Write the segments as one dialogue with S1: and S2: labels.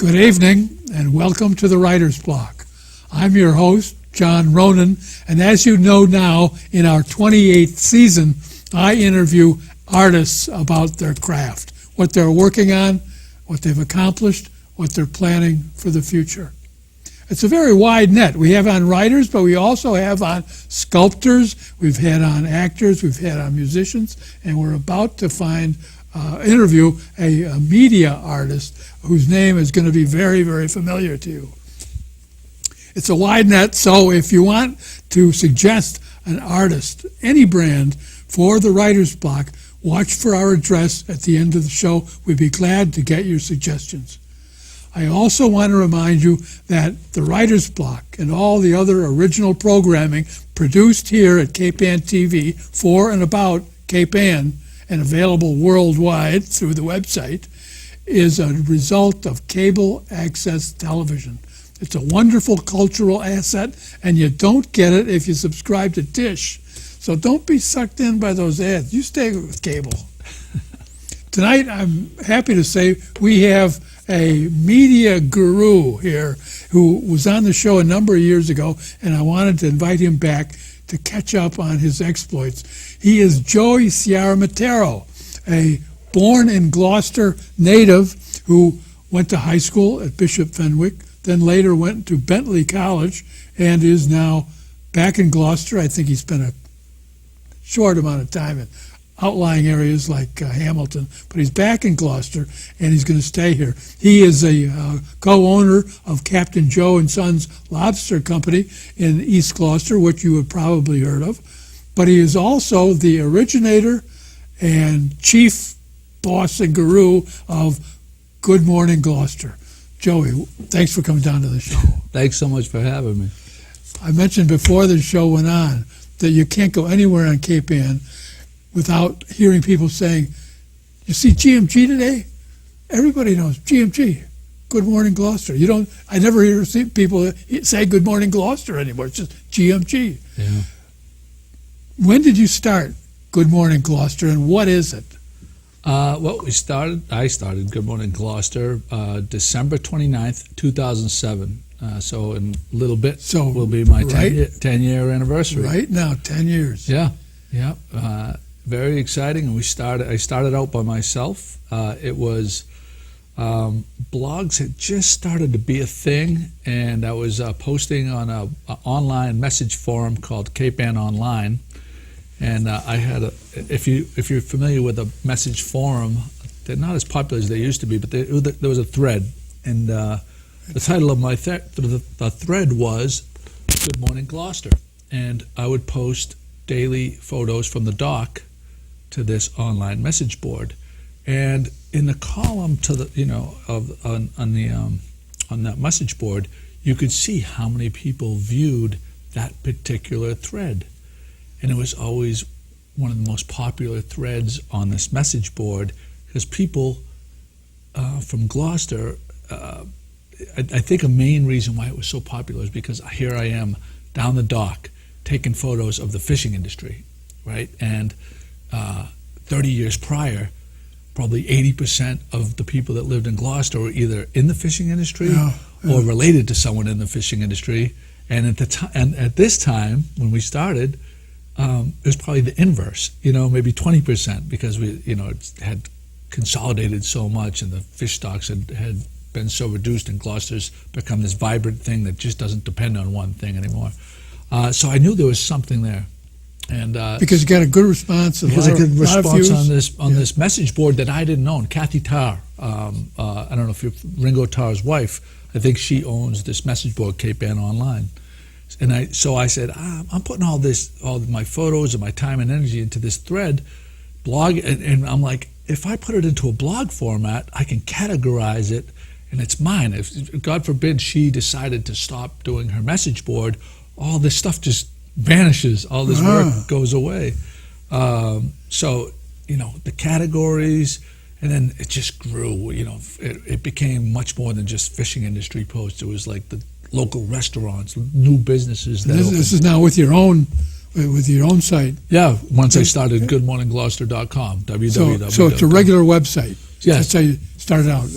S1: Good evening and welcome to the Writer's Block. I'm your host, John Ronan, and as you know now, in our 28th season, I interview artists about their craft, what they're working on, what they've accomplished, what they're planning for the future. It's a very wide net. We have on writers, but we also have on sculptors, we've had on actors, we've had on musicians, and we're about to interview a media artist whose name is going to be very, very familiar to you. It's a wide net, so if you want to suggest an artist, any brand, for the Writer's Block, watch for our address at the end of the show. We'd be glad to get your suggestions. I also want to remind you that the Writer's Block and all the other original programming produced here at Cape Ann TV for and about Cape Ann and available worldwide through the website is a result of cable access television. It's a wonderful cultural asset, and you don't get it if you subscribe to Dish. So don't be sucked in by those ads. You stay with cable. Tonight, I'm happy to say we have a media guru here who was on the show a number of years ago, and I wanted to invite him back to catch up on his exploits. He is Joey Ciaramitaro, a born in Gloucester native who went to high school at Bishop Fenwick, then later went to Bentley College, and is now back in Gloucester. I think he spent a short amount of time in outlying areas like Hamilton, but he's back in Gloucester, and he's going to stay here. He is a co-owner of Captain Joe and Sons Lobster Company in East Gloucester, which you have probably heard of, but he is also the originator and chief boss and guru of Good Morning Gloucester. Joey, thanks for coming down to the show.
S2: Thanks so much for having me.
S1: I mentioned before the show went on that you can't go anywhere on Cape Ann without hearing people saying, you see GMG today? Everybody knows GMG, Good Morning Gloucester. I never hear people say Good Morning Gloucester anymore. It's just GMG.
S2: Yeah.
S1: When did you start Good Morning Gloucester, and what is it?
S2: I started Good Morning Gloucester December 29th, 2007. So in a little bit will be my 10-year anniversary.
S1: Right now, 10 years.
S2: Yeah. Very exciting. And I started out by myself. It was blogs had just started to be a thing, and I was posting on a online message forum called Cape Ann Online. And I had if you're familiar with a message forum, they're not as popular as they used to be, but there was a thread, and the title of my the thread was Good Morning Gloucester, and I would post daily photos from the dock to this online message board, and in the column to the on that message board, you could see how many people viewed that particular thread. And it was always one of the most popular threads on this message board because people from Gloucester, I think a main reason why it was so popular is because here I am down the dock taking photos of the fishing industry, right? And 30 years prior, probably 80% of the people that lived in Gloucester were either in the fishing industry or related to someone in the fishing industry. And at this time, when we started, it was probably the inverse, maybe 20%, because it had consolidated so much and the fish stocks had been so reduced, and Gloucester's become this vibrant thing that just doesn't depend on one thing anymore. So I knew there was something there. And
S1: because you got a good response.
S2: Because a good response on this message board that I didn't own. Kathy Tarr, I don't know if you're Ringo Tarr's wife, I think she owns this message board, Cape Ann Online. And so I said, I'm putting all my photos and my time and energy into this thread blog, and I'm like, if I put it into a blog format, I can categorize it, and it's mine. If God forbid she decided to stop doing her message board, all this stuff just vanishes. All this work goes away. So the categories, and then it just grew. It became much more than just fishing industry posts. It was like the local restaurants, new businesses.
S1: This is now with your own site.
S2: Yeah, once I started goodmorninggloucester.com, www.
S1: So it's a regular website.
S2: Yes.
S1: That's how you started out.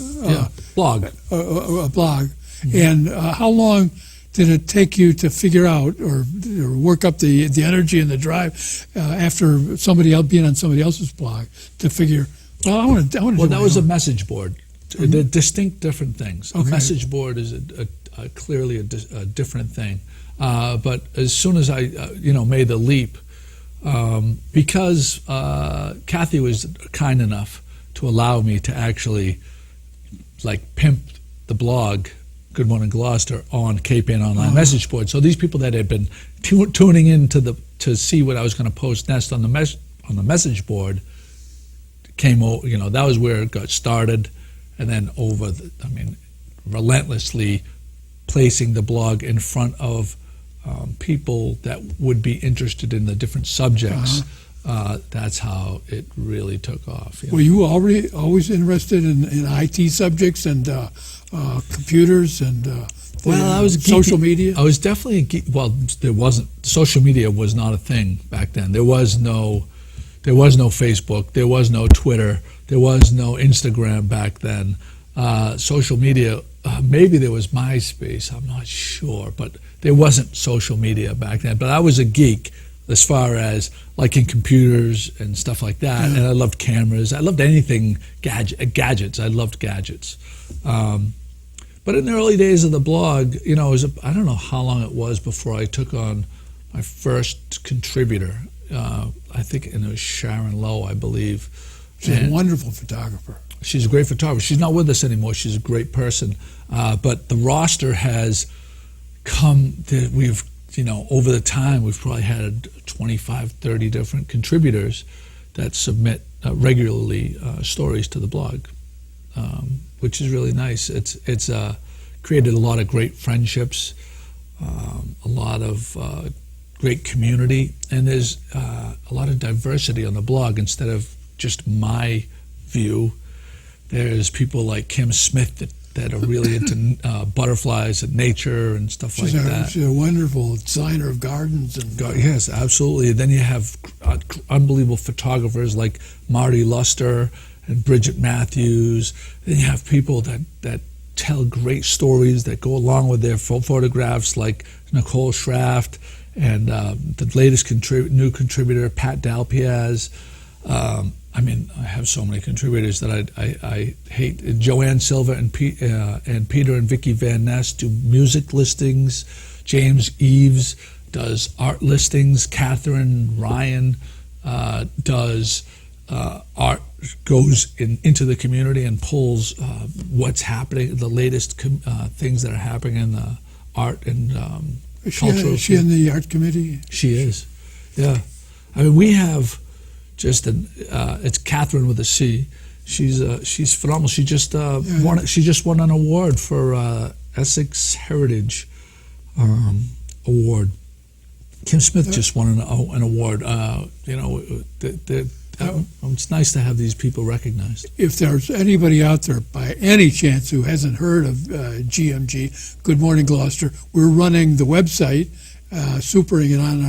S2: Blog.
S1: A blog. And how long did it take you to figure out or work up the energy and the drive after somebody else being on somebody else's blog to figure? Well, I want to.
S2: Well, that was a message board. They're distinct, different things.
S1: Okay.
S2: A message board is clearly a different thing. But as soon as I, made the leap, because Kathy was kind enough to allow me to actually, pimp the blog, Good Morning Gloucester, on KPN Online message board. So these people that had been tuning in to see what I was going to post next on the message board came over. That was where it got started, and then relentlessly placing the blog in front of people that would be interested in the different subjects. That's how it really took off.
S1: Were you always interested in IT subjects and computers and
S2: I was
S1: social media?
S2: I was definitely a geek. Well, there wasn't. Social media was not a thing back then. There was no Facebook. There was no Twitter. There was no Instagram back then. Social media, maybe there was MySpace. I'm not sure, but there wasn't social media back then. But I was a geek as far as liking computers and stuff like that. And I loved cameras. I loved anything gadgets. I loved gadgets. But in the early days of the blog, I don't know how long it was before I took on my first contributor. I think it was Sharon Lowe, I believe.
S1: She's a wonderful photographer.
S2: She's a great photographer. She's not with us anymore. She's a great person. But the roster has come, we've, over the time, we've probably had 25, 30 different contributors that submit regularly stories to the blog, which is really nice. It's created a lot of great friendships, a lot of great community, and there's a lot of diversity on the blog. Instead of just my view, there's people like Kim Smith that are really into butterflies and nature and stuff like that.
S1: She's a wonderful designer of gardens.
S2: Yes, absolutely. Then you have unbelievable photographers like Marty Luster and Bridget Matthews. Then you have people that tell great stories that go along with their photographs, like Nicole Schraft and the latest new contributor, Pat Dalpiaz. I have so many contributors that I hate. Joanne Silva and Peter and Vicky Van Ness do music listings. James Eves does art listings. Catherine Ryan does art, goes into the community and pulls what's happening, the latest things that are happening in the art and cultural.
S1: Is she in the art committee?
S2: She is, yeah. We have just it's Catherine with a C. She's phenomenal. She just won an award for Essex Heritage Award. Kim Smith just won an award. It's nice to have these people recognized.
S1: If there's anybody out there by any chance who hasn't heard of GMG, Good Morning Gloucester, we're running the website, supering it on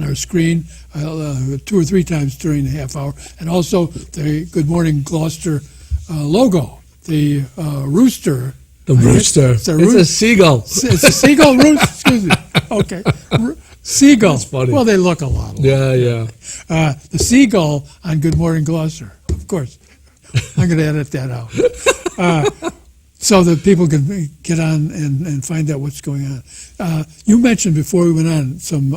S1: our screen 2 or 3 times during the half hour, and also the Good Morning Gloucester logo, the rooster.
S2: The rooster. It's a seagull.
S1: It's a seagull rooster. Excuse me. Okay. Seagull.
S2: That's funny.
S1: Well, they look a lot alike.
S2: Yeah.
S1: The seagull on Good Morning Gloucester, of course. I'm going to edit that out. So that people can get on and find out what's going on. You mentioned before we went on some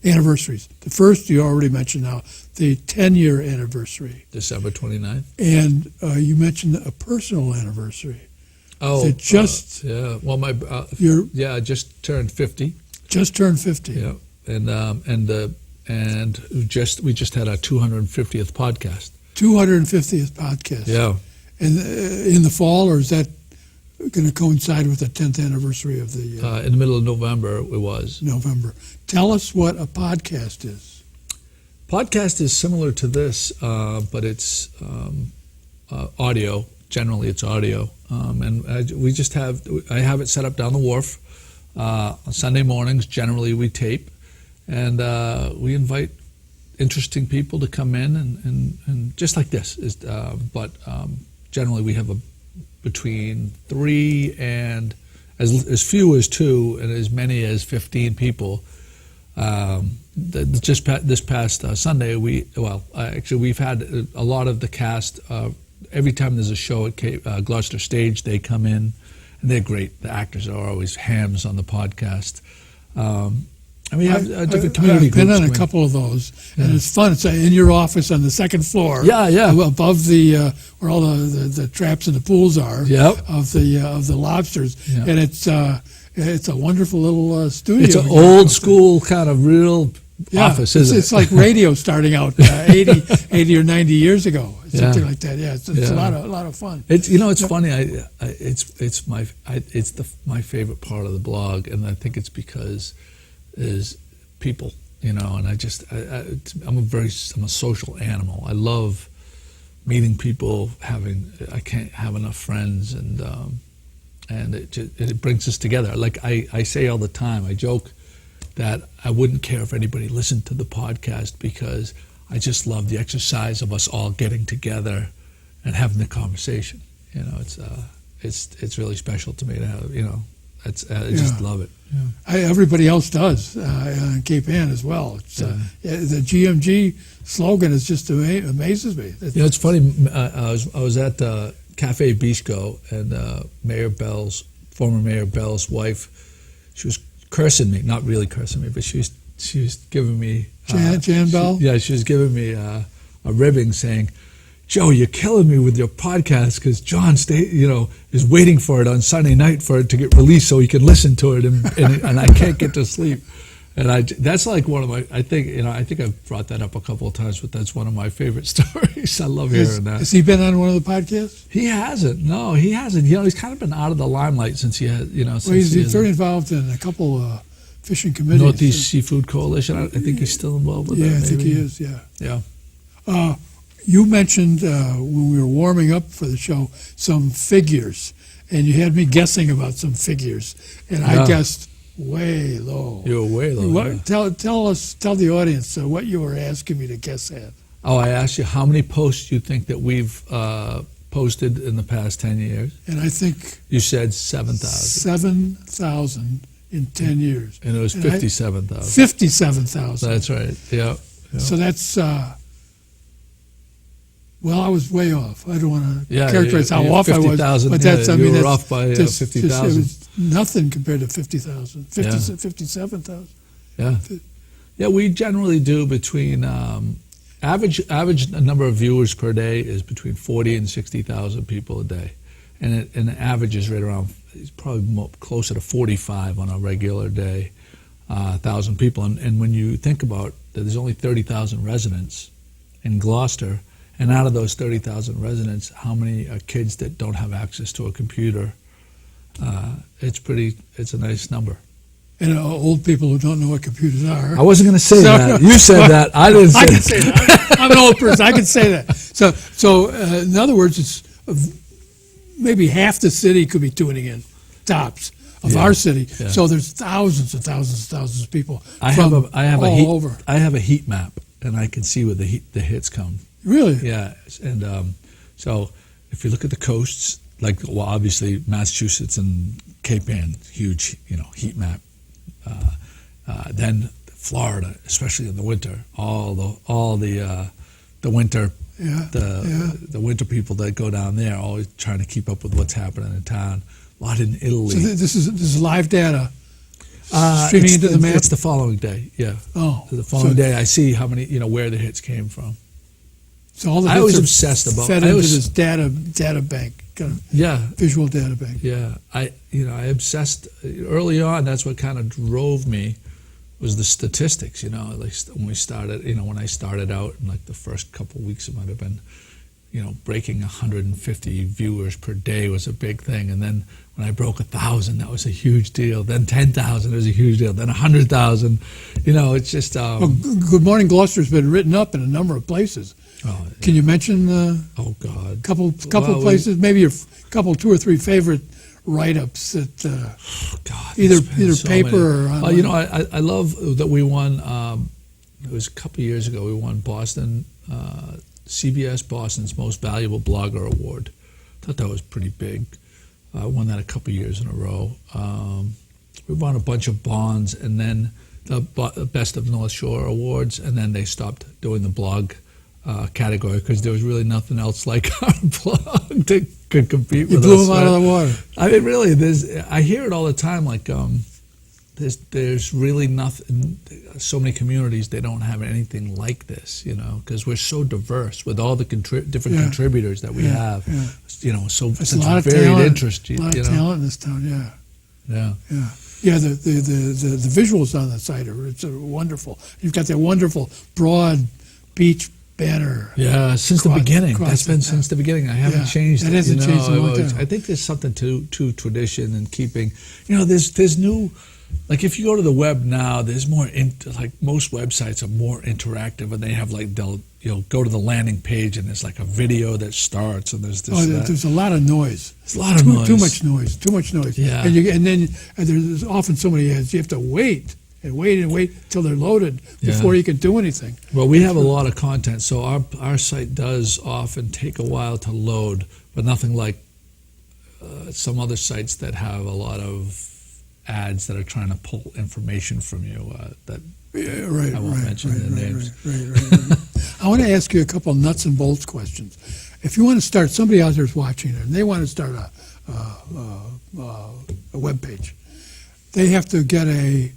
S1: anniversaries. The first you already mentioned now, the 10-year anniversary.
S2: December 29th.
S1: And you mentioned a personal anniversary.
S2: Oh,
S1: just
S2: yeah. Well, I just turned 50.
S1: Just turned 50.
S2: Yeah, and we just had our 250th podcast.
S1: 250th podcast.
S2: Yeah.
S1: And in the fall, or is that going to coincide with the 10th anniversary of the?
S2: In the middle of November, it was.
S1: November. Tell us what a podcast is.
S2: Podcast is similar to this, but it's audio. Generally, it's audio, and I have it set up down the wharf. On Sunday mornings, generally we tape, and we invite interesting people to come in and just like this. But generally we have between 3 and as few as 2 and as many as 15 people. This past Sunday, actually we've had a lot of the cast. Every time there's a show at Gloucester Stage, they come in, and they're great. The actors are always hams on the podcast. And we have different community groups.
S1: I've been on a couple of those, and it's fun. It's in your office on the second floor.
S2: Yeah.
S1: Above the where all the traps and the pools are.
S2: Yep.
S1: Of the lobsters,
S2: Yep.
S1: and it's a wonderful little studio.
S2: It's an old school kind of real office, isn't it?
S1: It's like radio starting out 80 or 90 years ago, something like that. Yeah, it's a lot of fun.
S2: It's funny. It's my favorite part of the blog, and I think it's because is people, and I'm a social animal. I love meeting people. I can't have enough friends, and it brings us together. Like I say all the time, I joke that I wouldn't care if anybody listened to the podcast because I just love the exercise of us all getting together and having the conversation. It's really special to me to have. I just love it.
S1: Yeah. Everybody else does on Cape Ann as well. The GMG slogan is just amazes me.
S2: It's funny. I was at Cafe Bisco, and former Mayor Bell's wife, she was cursing me, not really cursing me, but she was giving me
S1: Jan Bell.
S2: She was giving me a ribbing saying, "Joe, you're killing me with your podcast because John is waiting for it on Sunday night for it to get released so he can listen to it, and I can't get to sleep." And that's like one of my. I think I've brought that up a couple of times, but that's one of my favorite stories. I love hearing that.
S1: Has he been on one of the podcasts?
S2: He hasn't. No, he hasn't. He's kind of been out of the limelight since he had.
S1: He's very involved in a couple fishing committees.
S2: Northeast Seafood Coalition. I think he's still involved with that.
S1: Yeah, I think he is. Yeah.
S2: Yeah.
S1: You mentioned when we were warming up for the show some figures, and you had me guessing about some figures, and I guessed way low.
S2: You were way low.
S1: Tell the audience what you were asking me to guess at.
S2: Oh, I asked you how many posts you think that we've posted in the past 10 years,
S1: and I think
S2: you said 7,000.
S1: 7,000 in 10 years,
S2: and it was 57,000.
S1: 57,000.
S2: That's right. Yeah.
S1: So that's. Well, I was way off. I don't want to characterize how off I was, but that's.
S2: You were off by 50,000.
S1: It was nothing compared to 50,000, 57,000.
S2: Yeah. We generally do between average number of viewers per day is between 40 and 60,000 people a day, and the average is right around. It's probably closer to 45 on a regular day, 1,000 people. And when you think about that, there's only 30,000 residents in Gloucester. And out of those 30,000 residents, how many are kids that don't have access to a computer? It's a nice number.
S1: And old people who don't know what computers are.
S2: I wasn't going to say that. You said that. I didn't say that.
S1: I can say that. I'm an old person. I can say that. So in other words, it's maybe half the city could be tuning in, tops, of our city. Yeah. So there's thousands and thousands and thousands of people all over.
S2: I have a heat map, and I can see where the hits come.
S1: Really?
S2: Yeah, and so if you look at the coasts, obviously Massachusetts and Cape Ann, huge, heat map. Then Florida, especially in the winter, all the winter, the winter people that go down there, always trying to keep up with what's happening in town. A lot in Italy.
S1: So this is live data. Streaming into the map.
S2: It's the following day. Yeah.
S1: Oh.
S2: So the following day, I see how many, where the hits came from.
S1: So all the
S2: I was obsessed about
S1: fed into this data bank, kind of visual data bank.
S2: Yeah, I obsessed early on. That's what kind of drove me was the statistics. At least when we started, when I started out in the first couple of weeks, it might have been, breaking 150 viewers per day was a big thing, and then when I broke 1,000, that was a huge deal. Then 10,000 was a huge deal. Then 100,000. It's just.
S1: Good Morning Gloucester's been written up in a number of places.
S2: Oh,
S1: can you mention?
S2: Oh God.
S1: Couple places, maybe your couple, 2 or 3 favorite write-ups that either
S2: so
S1: paper
S2: many.
S1: or online.
S2: I love that we won. was a couple of years ago. We won Boston, CBS Boston's Most Valuable Blogger Award. Thought that was pretty big. Won that a couple of years in a row. We won a bunch of bonds, and then the Best of North Shore Awards, and then they stopped doing the blog category because there was really nothing else like our blog to could compete with us.
S1: You blew them out of the water.
S2: I mean, really, I hear it all the time, like there's really nothing, so many communities, they don't have anything like this, you know, because we're so diverse with all the different contributors that we have, you know, so
S1: it's
S2: such
S1: a lot of
S2: varied
S1: talent,
S2: interest.
S1: A lot of talent in this town,
S2: Yeah.
S1: Yeah, the visuals on the site it's wonderful. You've got that wonderful broad beach banner.
S2: Yeah, since the beginning. That's been since the beginning. I haven't changed it.
S1: That hasn't changed in a long time.
S2: I think there's something to tradition and keeping. You know, there's new. Like if you go to the web now, there's more. Like most websites are more interactive, and they have like they'll go to the landing page and there's like a video that starts, and there's this.
S1: There's a lot of noise.
S2: There's a lot of noise.
S1: Too much noise. Too much noise.
S2: Yeah.
S1: And then there's often so many ads. You have to wait till they're loaded before you can do anything.
S2: Well, we have a lot of content, so our site does often take a while to load, but nothing like some other sites that have a lot of ads that are trying to pull information from you. I won't mention their names.
S1: Right. I want to ask you a couple of nuts and bolts questions. If you want to start, somebody out there is watching it, and they want to start a web page, they have to get a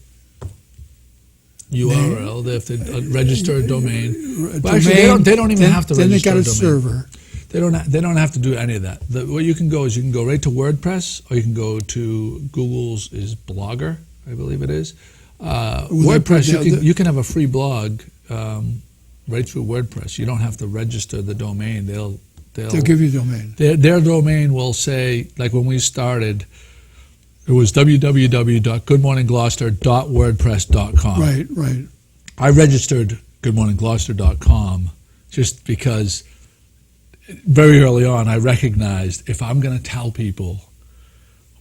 S2: URL. They have to register a domain. Well, actually, they don't even have to register a domain.
S1: Then they got a server.
S2: They don't have to do any of that. What you can go is you can go right to WordPress, or you can go to Google's is Blogger, I believe it is. WordPress, you can have a free blog right through WordPress. You don't have to register the domain. They'll
S1: give you a domain.
S2: Their domain will say, like when we started, it was www.goodmorninggloucester.wordpress.com.
S1: Right.
S2: I registered goodmorninggloucester.com just because very early on I recognized if I'm going to tell people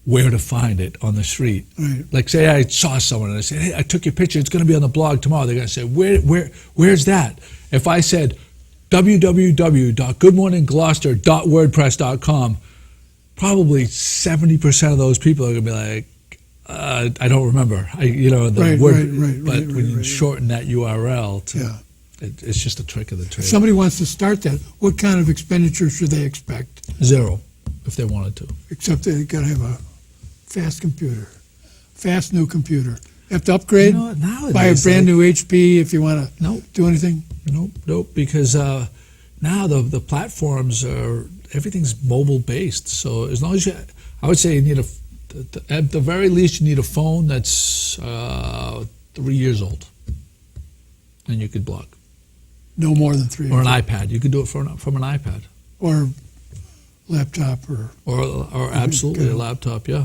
S2: where to find it on the street, like say I saw someone and I said, hey, I took your picture, it's going to be on the blog tomorrow. They're going to say, where's that? If I said www.goodmorninggloucester.wordpress.com, probably 70% of those people are going to be like, I don't remember. But when you shorten that URL to, it's just a trick of the trade.
S1: If somebody wants to start that, what kind of expenditure should they expect?
S2: Zero, if they wanted to.
S1: Except they got to have a fast new computer. You have to upgrade, buy a brand new HP if you want to do anything?
S2: Nope, because now the platforms everything's mobile based. So as long as I would say you need at the very least you need a phone that's 3 years old, and you could blog.
S1: No more than 3 years.
S2: Or an iPad. You could do it from an iPad.
S1: Or laptop
S2: or absolutely a laptop. Yeah.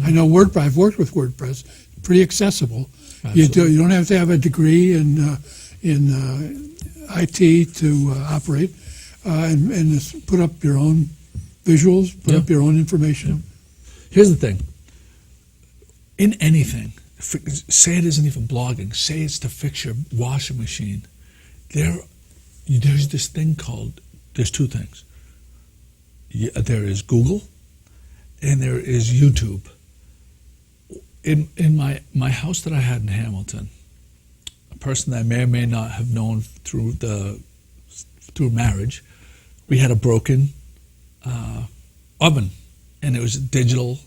S1: I know WordPress. I've worked with WordPress. Pretty accessible. You don't have to have a degree in IT to operate, and just put up your own visuals, put up your own information.
S2: Here's the thing. In anything, say it isn't even blogging. Say it's to fix your washing machine. There's this thing called. There's two things. There is Google, and there is YouTube. In my house that I had in Hamilton, a person that I may or may not have known through marriage, we had a broken oven, and it was a digital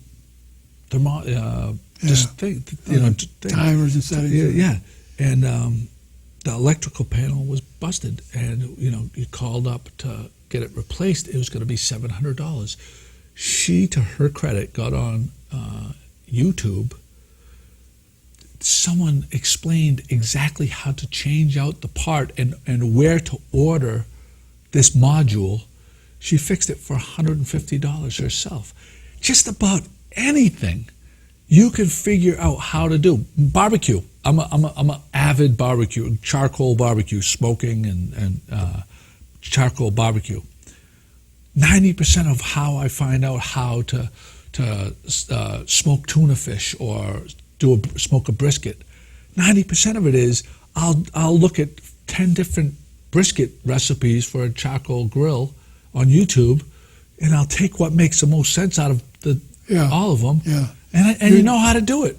S2: timers
S1: and settings.
S2: And the electrical panel was busted, and you called up to get it replaced. It was going to be $700. She, to her credit, got on YouTube. Someone explained exactly how to change out the part and where to order this module. She fixed it for $150 herself. Just about anything you can figure out how to do. Barbecue. I'm an avid barbecue, charcoal barbecue, smoking and charcoal barbecue. 90% of how I find out how to smoke tuna fish or smoke a brisket, 90% of it is I'll look at 10 different brisket recipes for a charcoal grill on YouTube, and I'll take what makes the most sense out of all of them.
S1: Yeah.
S2: And you know how to do it.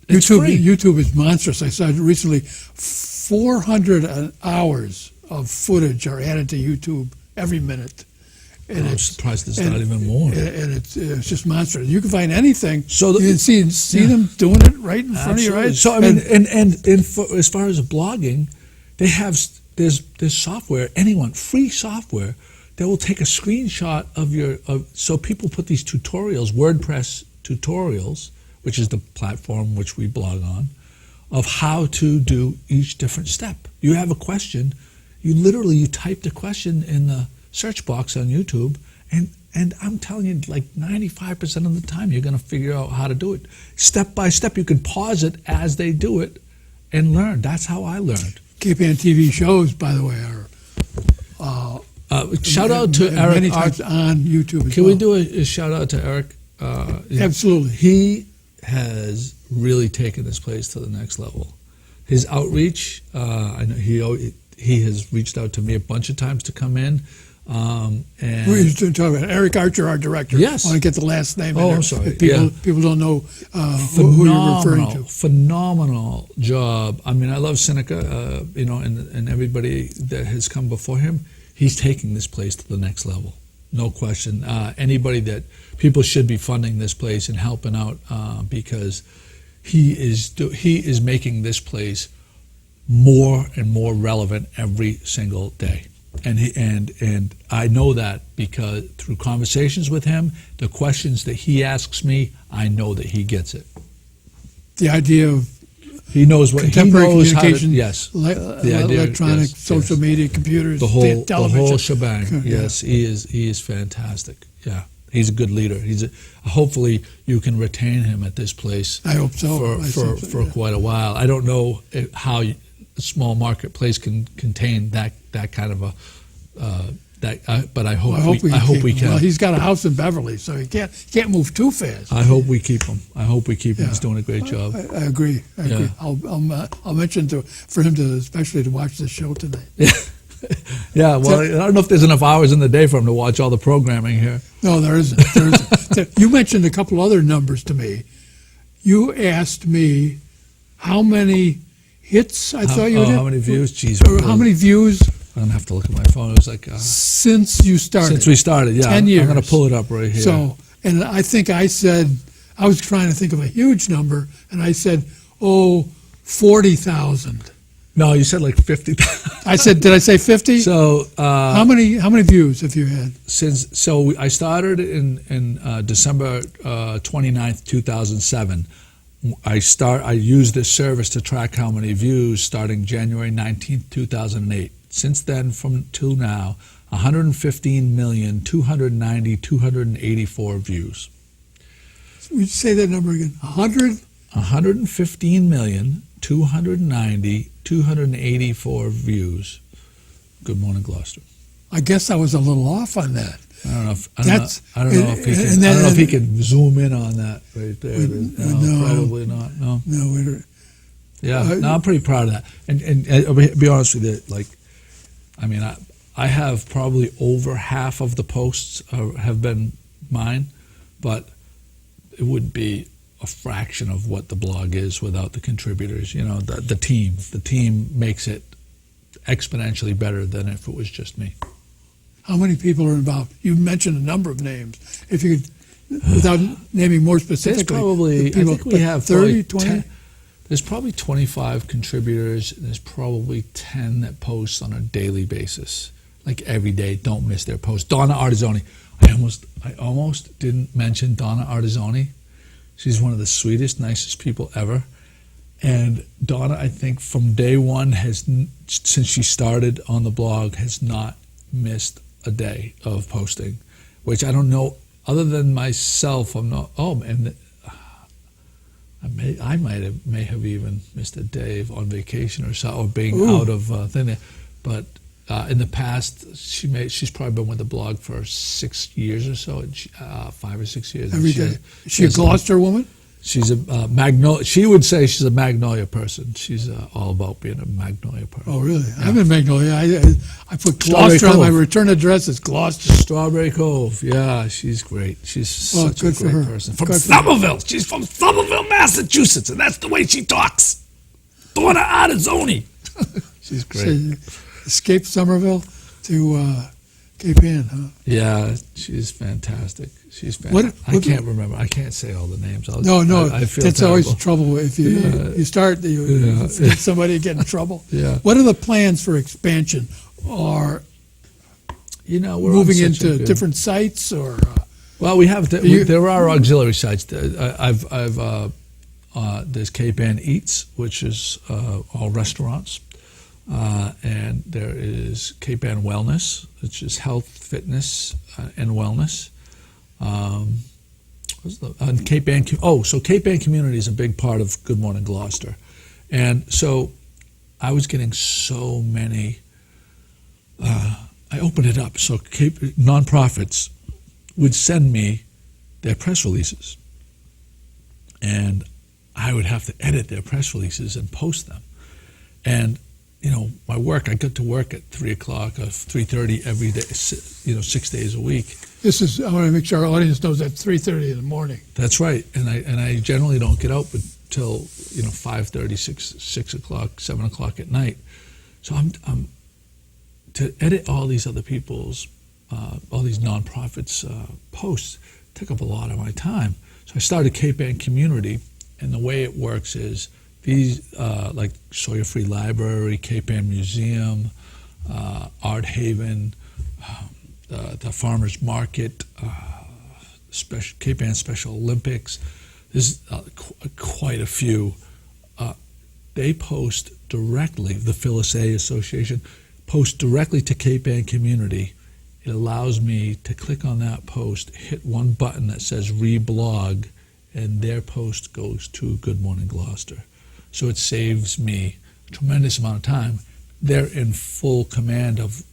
S2: It's free.
S1: YouTube is monstrous. I saw recently 400 hours of footage are added to YouTube every minute. And
S2: I'm surprised there's not even more.
S1: And it's just monstrous. You can find anything.
S2: So
S1: you can see them doing it right in front of your eyes.
S2: So I mean, and for, as far as blogging, they have there's software, free software that will take a screenshot of so people put these tutorials, WordPress tutorials, which is the platform which we blog on, of how to do each different step. You have a question, you type the question in the search box on YouTube, and I'm telling you, like 95% of the time, you're going to figure out how to do it. Step by step, you can pause it as they do it and learn. That's how I learned.
S1: KPN TV shows, by the way, are
S2: shout out to Eric.
S1: Many times on YouTube as
S2: Can
S1: well.
S2: we do a shout out to Eric?
S1: Absolutely.
S2: He has really taken this place to the next level. His outreach, I know he has reached out to me a bunch of times to come in. And
S1: We're talking about Eric Archer, our director.
S2: Yes.
S1: I want to get the last name in
S2: Oh,
S1: there.
S2: I'm sorry.
S1: People don't know who you're referring to.
S2: Phenomenal job. I mean, I love Seneca, and everybody that has come before him. He's taking this place to the next level, no question. People should be funding this place and helping out because he is making this place more and more relevant every single day. And I know that because through conversations with him, the questions that he asks me, I know that he gets it.
S1: The idea of
S2: he knows what
S1: contemporary
S2: he knows
S1: communication,
S2: how to, yes,
S1: the idea, electronic, social media, computers,
S2: the whole
S1: television,
S2: shebang.
S1: Yeah.
S2: Yes, he is fantastic. Yeah, he's a good leader. Hopefully you can retain him at this place.
S1: I hope so.
S2: For quite a while. I don't know how a small marketplace can contain that kind of a but I hope we can.
S1: Well, he's got a house in Beverly, so he can't move too fast.
S2: I hope we keep him. He's doing a great job.
S1: I agree.
S2: Yeah.
S1: I'll mention for him especially to watch the show tonight.
S2: Yeah, well, I don't know if there's enough hours in the day for him to watch all the programming here.
S1: No, there isn't. You mentioned a couple other numbers to me. You asked me how many hits I thought you did.
S2: How many views? Jeez.
S1: Or how many views
S2: I'm gonna have to look at my phone. It was like
S1: since you started.
S2: Since we started, yeah.
S1: 10 years.
S2: I'm gonna pull it up right here.
S1: So, and I think I said I was trying to think of a huge number, and I said, 40,000.
S2: No, you said like 50,000.
S1: I said, did I say 50?
S2: So
S1: how many views have you had?
S2: I started in December 29th, 2007. I used this service to track how many views starting January 19th, 2008. Since then, till now, 115,290,284 views.
S1: Would you say that number again?
S2: 115,290,284 views. Good morning, Gloucester.
S1: I guess I was a little off on that.
S2: I don't know if he can zoom in on that right there. No, probably not. No. Yeah, I'm pretty proud of that. And I'll be honest with you, I have probably over half of the posts have been mine, but it would be a fraction of what the blog is without the contributors. The team. The team makes it exponentially better than if it was just me.
S1: How many people are involved? You mentioned a number of names. If you could, without naming more specifically,
S2: I think we have
S1: 30, 20?
S2: There's probably 25 contributors. There's probably 10 that post on a daily basis, like every day. Don't miss their post. Donna Artizzoni. I almost didn't mention Donna Artizzoni. She's one of the sweetest, nicest people ever. And Donna, I think from day one, since she started on the blog, has not missed a day of posting, which I don't know. Other than myself, I'm not. And I may have even missed a day on vacation or so, or being out of thing. But in the past, she's probably been with the blog for 6 years or so, 5 or 6 years.
S1: Every day. Is she a Gloucester woman?
S2: She's a magnolia. She would say she's a Magnolia person. She's all about being a Magnolia person.
S1: Oh, really?
S2: Yeah.
S1: I'm in Magnolia. I put
S2: Strawberry
S1: Gloucester on my
S2: Cove.
S1: return address. It's Gloucester.
S2: Strawberry Cove. Yeah, she's great. She's
S1: Well,
S2: such a
S1: good for
S2: great
S1: her.
S2: person. From
S1: Good for
S2: Somerville. She's from Somerville, Massachusetts, and that's the way she talks. Daughter Arizona. She's great.
S1: So, escaped Somerville to Cape Ann, huh?
S2: Yeah, she's fantastic. She's fantastic. I
S1: what-
S2: can't remember. I can't say all the names.
S1: No,
S2: I feel
S1: that's always the
S2: terrible.
S1: trouble. If you start, you get somebody get in trouble.
S2: Yeah.
S1: What are the plans for expansion? Or
S2: We're on
S1: moving
S2: such a
S1: into
S2: good-
S1: different sites? Or
S2: Well, we have.
S1: You-
S2: There are auxiliary sites. There's Cape Ann Eats, which is all restaurants, and there is Cape Ann Wellness, which is health, fitness, and wellness. And Cape Ann. So Cape Ann Community is a big part of Good Morning Gloucester, and so I was getting so many. I opened it up so nonprofits would send me their press releases, and I would have to edit their press releases and post them. And my work, I got to work at 3:00 or 3:30 every day, 6 days a week.
S1: I want to make sure our audience knows that's 3:30 in the morning.
S2: That's right, and I generally don't get out until 5:30, 6 o'clock, 7 o'clock at night. So I'm to edit all these other people's, all these nonprofits' posts took up a lot of my time. So I started Cape Ann Community, and the way it works is these, like Sawyer Free Library, Cape Ann Museum, Art Haven, the Farmers Market, Cape Ann Special Olympics. There's quite a few. They post directly, the Phyllis A. Association post directly to Cape Ann Community. It allows me to click on that post, hit one button that says reblog, and their post goes to Good Morning Gloucester. So it saves me a tremendous amount of time. They're in full command of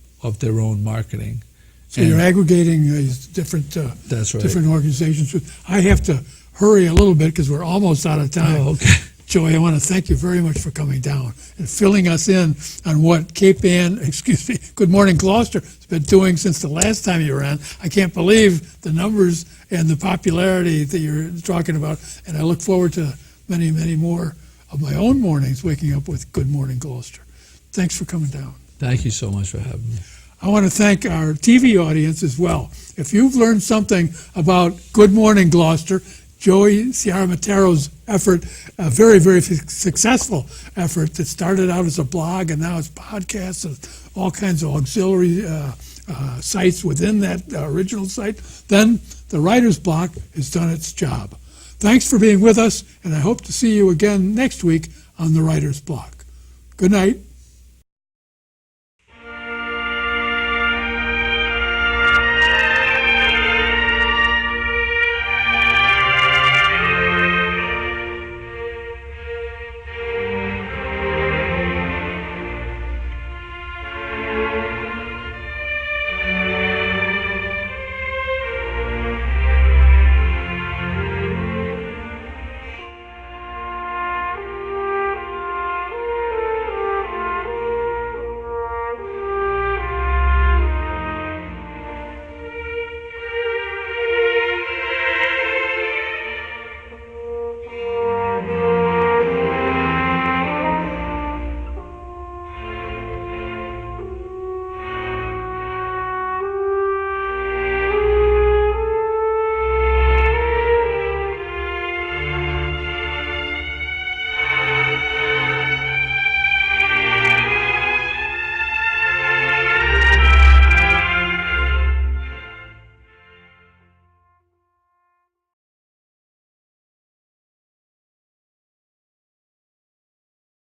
S2: their own marketing.
S1: So you're aggregating these different
S2: That's right.
S1: different organizations. I have to hurry a little bit because we're almost out of time.
S2: Oh, okay.
S1: Joey, I want to thank you very much for coming down and filling us in on what Good Morning Gloucester has been doing since the last time you were on. I can't believe the numbers and the popularity that you're talking about, and I look forward to many, many more of my own mornings waking up with Good Morning Gloucester. Thanks for coming down.
S2: Thank you so much for having me.
S1: I want to thank our TV audience as well. If you've learned something about Good Morning Gloucester, Joey Ciaramitaro's effort, a very, very successful effort that started out as a blog and now it's podcasts and all kinds of auxiliary sites within that original site, then the Writer's Block has done its job. Thanks for being with us, and I hope to see you again next week on the Writer's Block. Good night.